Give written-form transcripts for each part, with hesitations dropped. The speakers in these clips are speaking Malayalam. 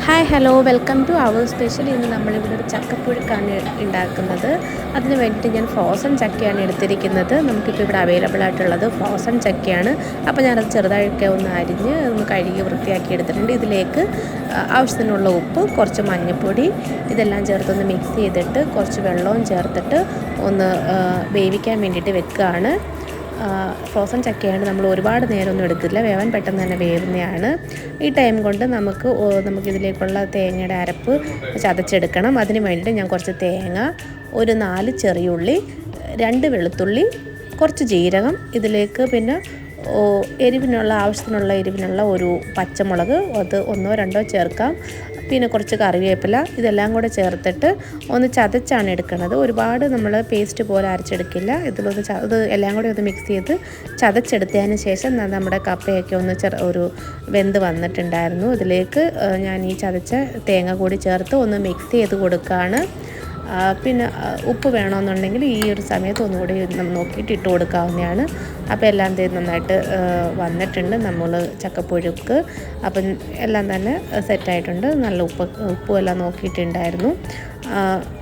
Hi hello welcome to our special. ഇന്ന് നമ്മളിവിടെ ഒരു ചക്കപ്പുഴുക്കാണ് ഉണ്ടാക്കുന്നത്. അതിന് വേണ്ടിയിട്ട് ഞാൻ ഫ്രോസൺ ചക്കയാണ് എടുത്തിരിക്കുന്നത്. നമുക്കിപ്പോൾ ഇവിടെ അവൈലബിൾ ആയിട്ടുള്ളത് ഫ്രോസൺ ചക്കയാണ്. അപ്പോൾ ഞാനത് ചെറുതായിട്ട് ഒന്ന് അരിഞ്ഞ് ഒന്ന് കഴുകി വൃത്തിയാക്കി എടുത്തിട്ടുണ്ട്. ഇതിലേക്ക് ആവശ്യത്തിനുള്ള ഉപ്പ്, കുറച്ച് മഞ്ഞൾപ്പൊടി ഇതെല്ലാം ചേർത്തൊന്ന് മിക്സ് ചെയ്തിട്ട് കുറച്ച് വെള്ളവും ചേർത്തിട്ട് ഒന്ന് വേവിക്കാൻ വേണ്ടിയിട്ട് വെക്കുകയാണ്. ഫ്രോസൺ ചക്കയാണ്, നമ്മൾ ഒരുപാട് നേരമൊന്നും എടുക്കില്ല, വേവാൻ പെട്ടെന്ന് തന്നെ വേവുന്നതാണ്. ഈ ടൈം കൊണ്ട് നമുക്കിതിലേക്കുള്ള തേങ്ങയുടെ അരപ്പ് ചതച്ചെടുക്കണം. അതിന് വേണ്ടിയിട്ട് ഞാൻ കുറച്ച് തേങ്ങ, ഒരു 4 ചെറിയുള്ളി, 2 വെളുത്തുള്ളി, കുറച്ച് ജീരകം, ഇതിലേക്ക് പിന്നെ ആവശ്യത്തിനുള്ള എരിവിനുള്ള ഒരു പച്ചമുളക്, അത് 1-2 ചേർക്കാം, പിന്നെ കുറച്ച് കറിവേപ്പില, ഇതെല്ലാം കൂടെ ചേർത്തിട്ട് ഒന്ന് ചതച്ചാണ് എടുക്കുന്നത്. ഒരുപാട് നമ്മൾ പേസ്റ്റ് പോലെ അരച്ചെടുക്കില്ല. ഇത് എല്ലാം കൂടെ ഒന്ന് മിക്സ് ചെയ്ത് ചതച്ചെടുത്തതിന് ശേഷം നമ്മുടെ കപ്പയൊക്കെ ഒന്ന് ഒരു വെന്ത് വന്നിട്ടുണ്ടായിരുന്നു. ഇതിലേക്ക് ഞാൻ ഈ ചതച്ച തേങ്ങ കൂടി ചേർത്ത് ഒന്ന് മിക്സ് ചെയ്ത് കൊടുക്കുകയാണ്. പിന്നെ ഉപ്പ് വേണമെന്നുണ്ടെങ്കിൽ ഈ ഒരു സമയത്ത് ഒന്നുകൂടി നോക്കിയിട്ട് ഇട്ട് കൊടുക്കാവുന്നതാണ്. അപ്പോൾ എല്ലാം നന്നായിട്ട് വന്നിട്ടുണ്ട് നമ്മൾ ചക്കപ്പുഴുക്ക്. അപ്പം എല്ലാം തന്നെ സെറ്റായിട്ടുണ്ട്. നല്ല ഉപ്പും എല്ലാം നോക്കിയിട്ടുണ്ടായിരുന്നു.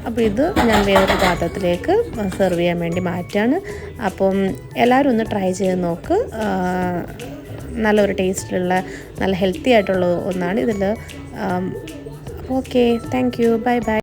അപ്പോൾ ഇത് ഞാൻ വേറൊരു പാത്രത്തിലേക്ക് സെർവ് ചെയ്യാൻ വേണ്ടി മാറ്റാണ്. അപ്പം എല്ലാവരും ഒന്ന് ട്രൈ ചെയ്ത് നോക്ക്. നല്ലൊരു ടേസ്റ്റിലുള്ള നല്ല ഹെൽത്തി ആയിട്ടുള്ള ഒന്നാണ് ഇതിൽ. Okay, thank you, bye bye.